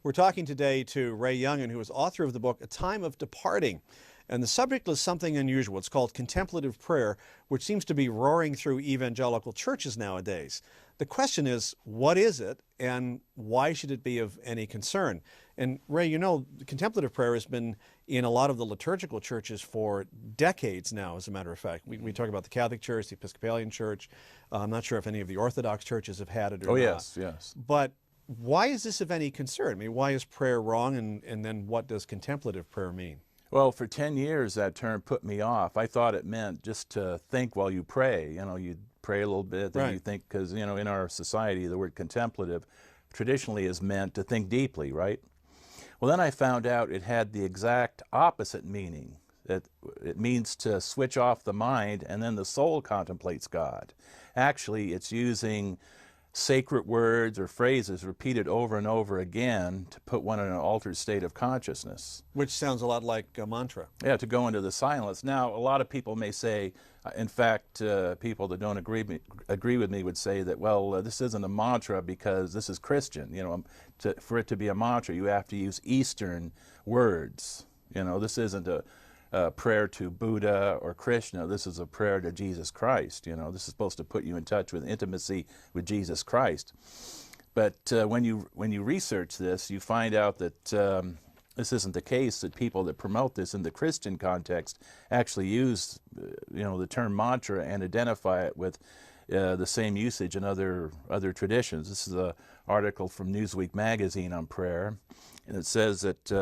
We're talking today to Ray Yungen, who is author of the book, A Time of Departing. And the subject is something unusual. It's called contemplative prayer, which seems to be roaring through evangelical churches nowadays. The question is, what is it, and why should it be of any concern? And Ray, you know, contemplative prayer has been in a lot of the liturgical churches for decades now, as a matter of fact. We talk about the Catholic Church, the Episcopalian Church. I'm not sure if any of the Orthodox churches have had it or not. Oh, yes. But why is this of any concern? I mean, why is prayer wrong, and then what does contemplative prayer mean? Well, for 10 years, that term put me off. I thought it meant just to think while you pray. You know, you pray a little bit, then you think, because, you know, in our society, the word contemplative traditionally is meant to think deeply, right? Well, then I found out it had the exact opposite meaning. That it means to switch off the mind, and then the soul contemplates God. Actually, it's using sacred words or phrases repeated over and over again to put one in an altered state of consciousness. Which sounds a lot like a mantra. Yeah, to go into the silence. Now, a lot of people may say, in fact, people that don't agree with me would say that, well, this isn't a mantra because this is Christian. You know, for it to be a mantra, you have to use Eastern words. You know, this isn't a prayer to Buddha or Krishna. This is a prayer to Jesus Christ. You know, this is supposed to put you in touch with intimacy with Jesus Christ. But when you research this, you find out that this isn't the case, that people that promote this in the Christian context actually use, you know, the term mantra and identify it with the same usage in other traditions. This is an article from Newsweek magazine on prayer, and it says that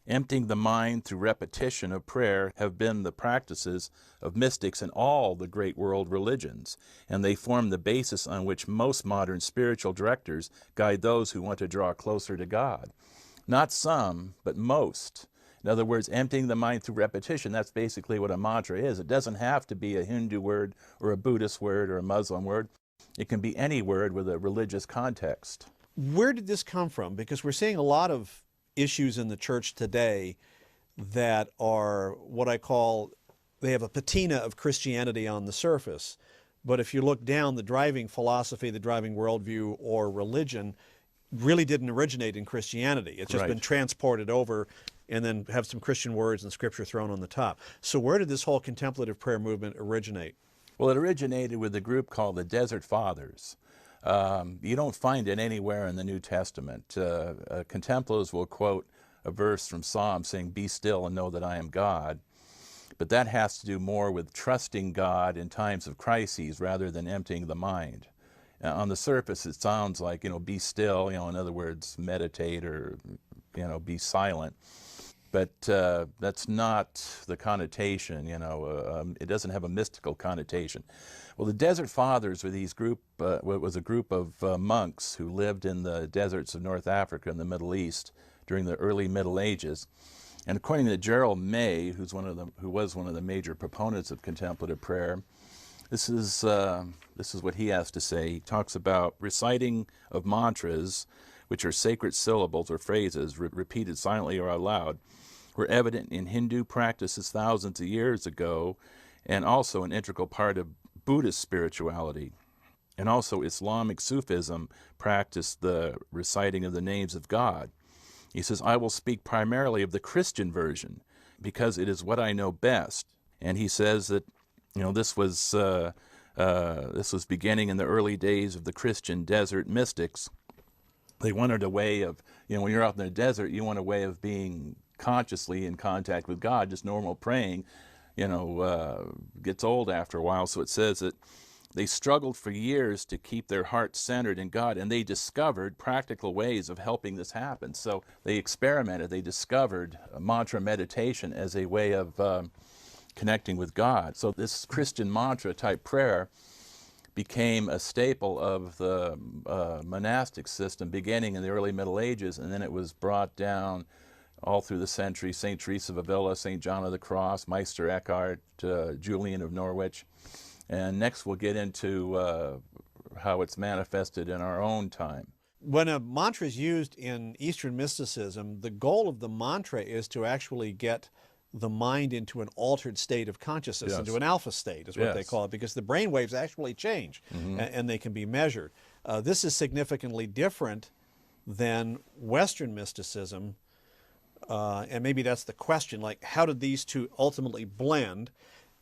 emptying the mind through repetition of prayer have been the practices of mystics in all the great world religions, and they form the basis on which most modern spiritual directors guide those who want to draw closer to God. Not some, but most. In other words, emptying the mind through repetition, that's basically what a mantra is. It doesn't have to be a Hindu word or a Buddhist word or a Muslim word. It can be any word with a religious context. Where did this come from? Because we're seeing a lot of issues in the church today that are what I call, they have a patina of Christianity on the surface. But if you look down, the driving philosophy, the driving worldview or religion really didn't originate in Christianity. It's just been transported over and then have some Christian words and scripture thrown on the top. So where did this whole contemplative prayer movement originate? Well, it originated with a group called the Desert Fathers. You don't find it anywhere in the New Testament. Contemplatives will quote a verse from Psalm saying, "Be still and know that I am God." But that has to do more with trusting God in times of crises rather than emptying the mind. On the surface, it sounds like, you know, be still, you know, in other words, meditate or, you know, be silent. But that's not the connotation, you know, it doesn't have a mystical connotation. Well, the Desert Fathers were was a group of monks who lived in the deserts of North Africa and the Middle East during the early Middle Ages. And according to Gerald May, who was one of the major proponents of contemplative prayer, this is what he has to say. He talks about reciting of mantras, which are sacred syllables or phrases repeated silently or aloud, were evident in Hindu practices thousands of years ago, and also an integral part of Buddhist spirituality. And also Islamic Sufism practiced the reciting of the names of God. He says, "I will speak primarily of the Christian version because it is what I know best." And he says that, you know, this was beginning in the early days of the Christian desert mystics. They wanted a way of, you know, when you're out in the desert, you want a way of being consciously in contact with God. Just normal praying, you know, gets old after a while. So it says that they struggled for years to keep their hearts centered in God, and they discovered practical ways of helping this happen. So they experimented. They discovered mantra meditation as a way of connecting with God. So this Christian mantra type prayer became a staple of the monastic system beginning in the early Middle Ages, and then it was brought down all through the century. St. Teresa of Avila, St. John of the Cross, Meister Eckhart, Julian of Norwich. And next we'll get into how it's manifested in our own time. When a mantra is used in Eastern mysticism, the goal of the mantra is to actually get the mind into an altered state of consciousness, into an alpha state is what they call it, because the brain waves actually change and they can be measured. This is significantly different than Western mysticism. And maybe that's the question, like, how did these two ultimately blend?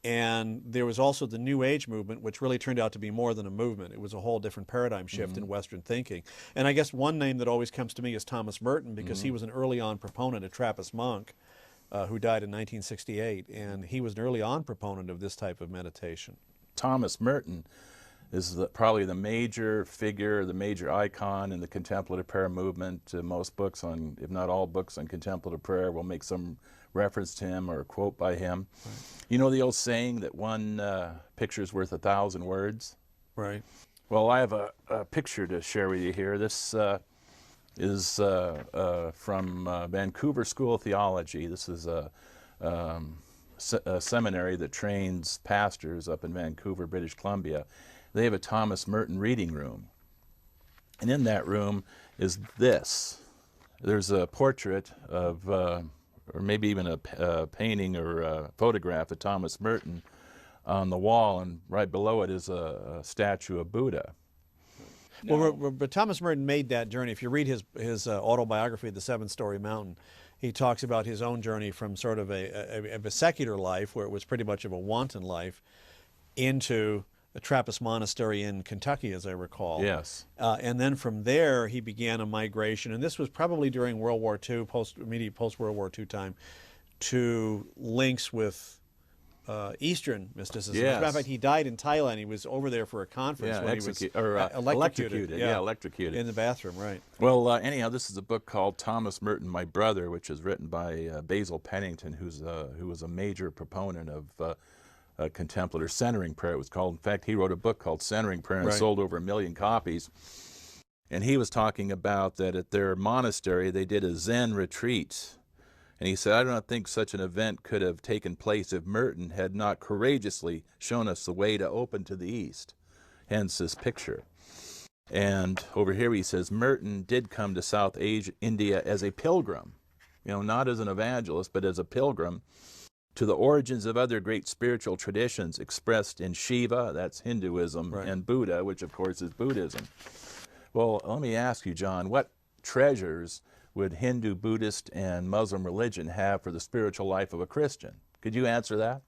And there was also the New Age movement, which really turned out to be more than a movement. It was a whole different paradigm shift in Western thinking. And I guess one name that always comes to me is Thomas Merton, because he was an early on proponent, a Trappist monk, who died in 1968. And he was an early on proponent of this type of meditation. Thomas Merton is probably the major figure, the major icon in the contemplative prayer movement. Most books on, if not all books on contemplative prayer, will make some reference to him or a quote by him. Right. You know the old saying that one picture is worth 1,000 words? Right. Well, I have a picture to share with you here. This is from Vancouver School of Theology. This is a seminary that trains pastors up in Vancouver, British Columbia. They have a Thomas Merton reading room. And in that room is this. There's a portrait of, or maybe even a painting or a photograph of Thomas Merton on the wall, and right below it is a statue of Buddha. Well, but Thomas Merton made that journey. If you read his autobiography, The Seven-Story Mountain, he talks about his own journey from sort of a secular life, where it was pretty much of a wanton life, into a Trappist monastery in Kentucky, as I recall. Yes. And then from there, he began a migration, and this was probably during World War II, immediate post-World War II time, to links with Eastern mysticism. Yes. As a matter of fact, he died in Thailand. He was over there for a conference when he was electrocuted. Yeah, electrocuted. In the bathroom, right. Well, anyhow, this is a book called Thomas Merton, My Brother, which is written by Basil Pennington, who was a major proponent of contemplative centering prayer, it was called. In fact, he wrote a book called Centering Prayer and sold over 1 million copies. And he was talking about that at their monastery, they did a Zen retreat. And he said, I do not think such an event could have taken place if Merton had not courageously shown us the way to open to the East. Hence this picture. And over here he says, Merton did come to South India as a pilgrim, not as an evangelist, but as a pilgrim, to the origins of other great spiritual traditions expressed in Shiva, that's Hinduism, and Buddha, which of course is Buddhism. Well, let me ask you, John, what treasures would Hindu, Buddhist, and Muslim religion have for the spiritual life of a Christian? Could you answer that?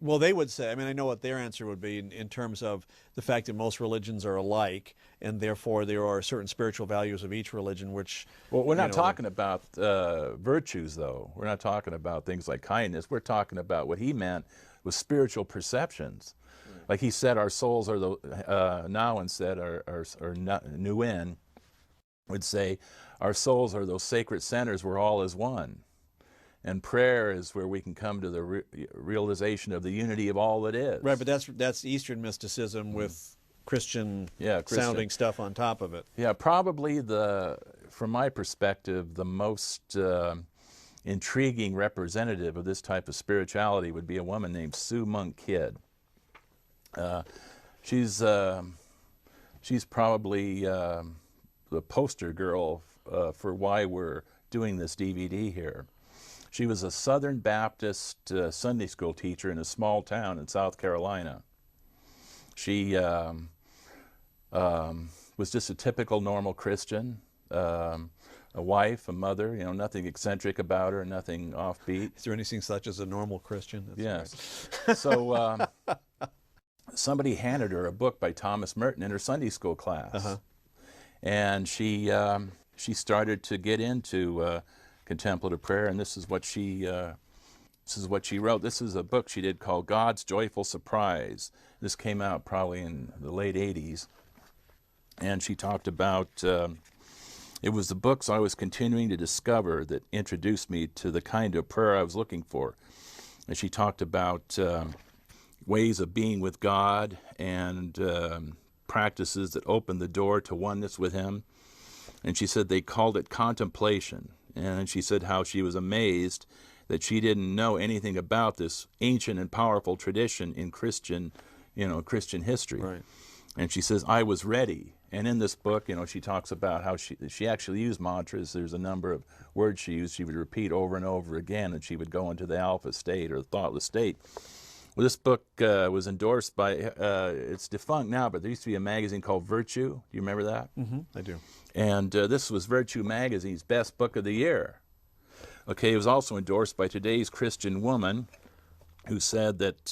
Well, they would say, I know what their answer would be in terms of the fact that most religions are alike, and therefore there are certain spiritual values of each religion which... Well, we're not talking about virtues, though. We're not talking about things like kindness. We're talking about what he meant was spiritual perceptions. Right. Like he said, our souls are the... Nguyen said, or Nguyen would say, our souls are those sacred centers where all is one. And prayer is where we can come to the realization of the unity of all that is. Right, but that's Eastern mysticism with Christian sounding stuff on top of it. Yeah, probably from my perspective, the most intriguing representative of this type of spirituality would be a woman named Sue Monk Kidd. She's probably the poster girl for why we're doing this DVD here. She was a Southern Baptist Sunday school teacher in a small town in South Carolina. She was just a typical normal Christian, a wife, a mother, nothing eccentric about her, nothing offbeat. Is there anything such as a normal Christian? That's yes. Right. So somebody handed her a book by Thomas Merton in her Sunday school class. And she started to get into contemplative prayer, and this is what she wrote. This is a book she did called God's Joyful Surprise. This came out probably in the late 80s, and she talked about it was the books I was continuing to discover that introduced me to the kind of prayer I was looking for. And she talked about ways of being with God and practices that opened the door to oneness with Him. And she said they called it contemplation. And she said how she was amazed that she didn't know anything about this ancient and powerful tradition in Christian history. Right. And she says, I was ready. And in this book, she talks about how she actually used mantras. There's a number of words she used. She would repeat over and over again, and she would go into the alpha state or the thoughtless state. Well, this book was endorsed by, it's defunct now, but there used to be a magazine called Virtue. Do you remember that? Mm-hmm, I do. And this was Virtue Magazine's best book of the year. Okay, it was also endorsed by Today's Christian Woman, who said that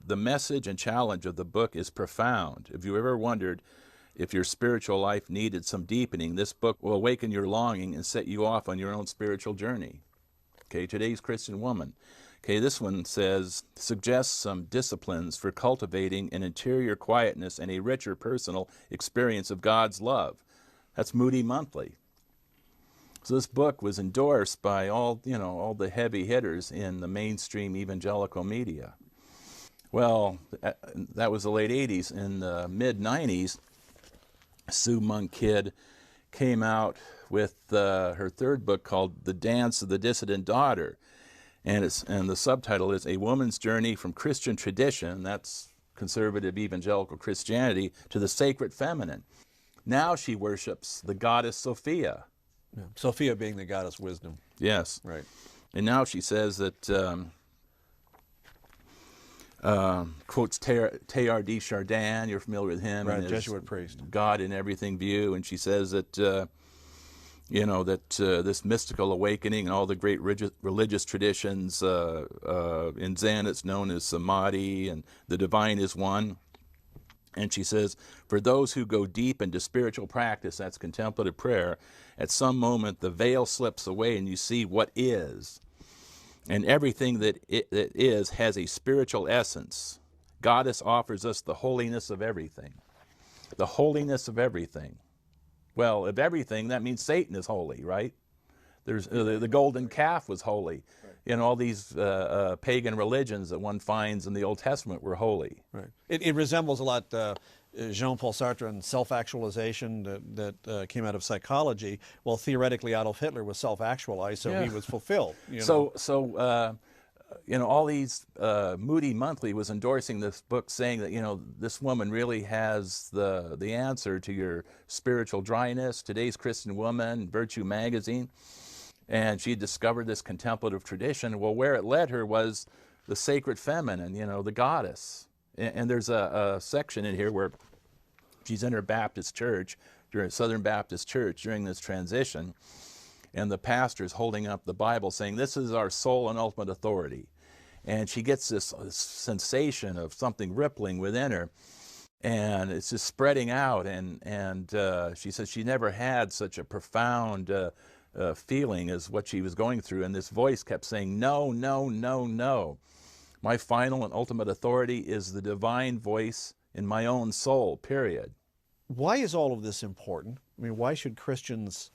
the message and challenge of the book is profound. If you ever wondered if your spiritual life needed some deepening, this book will awaken your longing and set you off on your own spiritual journey. Okay, Today's Christian Woman. Okay, this one says, suggests some disciplines for cultivating an interior quietness and a richer personal experience of God's love. That's Moody Monthly. So this book was endorsed by all the heavy hitters in the mainstream evangelical media. Well, that was the late 80s. In the mid-90s, Sue Monk Kidd came out with her third book called The Dance of the Dissident Daughter. And the subtitle is A Woman's Journey from Christian Tradition, that's conservative evangelical Christianity, to the Sacred Feminine. Now she worships the goddess Sophia. Yeah. Sophia being the goddess wisdom. Yes. Right. And now she says that, quotes Teilhard de Chardin, you're familiar with him. Right, and Jesuit priest. God in Everything view, and she says that, this mystical awakening and all the great religious traditions, in Zen it's known as Samadhi, and the divine is one. And she says, for those who go deep into spiritual practice, that's contemplative prayer, at some moment the veil slips away and you see what is. And everything that is has a spiritual essence. Goddess offers us the holiness of everything. The holiness of everything. Well, of everything, that means Satan is holy, right? There's the golden calf was holy. Right. All these pagan religions that one finds in the Old Testament were holy. Right. It resembles a lot Jean-Paul Sartre and self-actualization that came out of psychology. Well, theoretically, Adolf Hitler was self-actualized, so he was fulfilled. All these Moody Monthly was endorsing this book, saying that this woman really has the answer to your spiritual dryness. Today's Christian Woman, Virtue Magazine. And she discovered this contemplative tradition. Well, where it led her was the sacred feminine, the goddess. And there's a section in here where she's in her Baptist church, Southern Baptist church, during this transition. And the pastor's holding up the Bible saying, this is our sole and ultimate authority. And she gets this sensation of something rippling within her. And it's just spreading out. And she says she never had such a profound feeling as what she was going through, and this voice kept saying, no, no, no, no. My final and ultimate authority is the divine voice in my own soul, period. Why is all of this important? I mean, why should Christians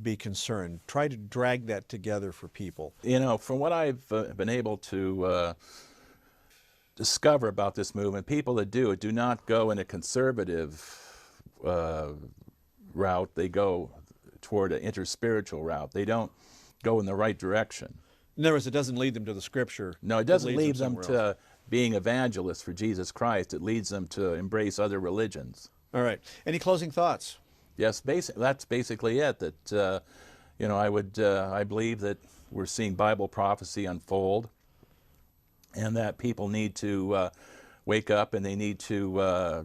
be concerned? Try to drag that together for people. From what I've been able to discover about this movement, people that do it do not go in a conservative route. They go toward an interspiritual route. They don't go in the right direction. In other words, it doesn't lead them to the Scripture. No, it doesn't lead them to being evangelists for Jesus Christ. It leads them to embrace other religions. All right. Any closing thoughts? Yes, that's basically it. That I believe that we're seeing Bible prophecy unfold, and that people need to wake up and they need to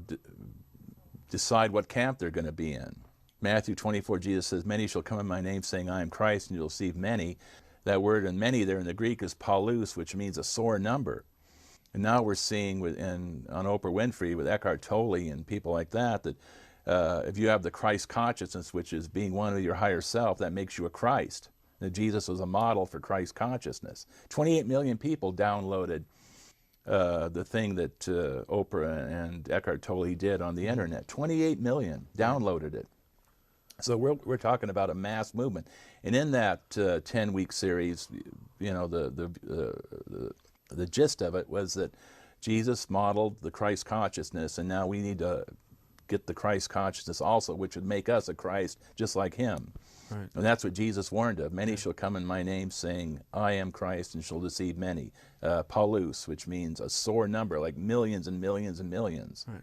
decide what camp they're going to be in. Matthew 24, Jesus says, many shall come in my name saying, I am Christ, and you'll receive many. That word in many there in the Greek is paulus, which means a sore number. And now we're seeing on Oprah Winfrey with Eckhart Tolle and people like that, if you have the Christ consciousness, which is being one with your higher self, that makes you a Christ. That Jesus was a model for Christ consciousness. 28 million people downloaded the thing that Oprah and Eckhart Tolle did on the internet. 28 million downloaded it. So we're talking about a mass movement, and in that 10-week series, the gist of it was that Jesus modeled the Christ consciousness, and now we need to get the Christ consciousness also, which would make us a Christ just like Him. Right. And that's what Jesus warned of. Many shall come in my name, saying, I am Christ, and shall deceive many. Paulus, which means a sore number, like millions and millions and millions. Right.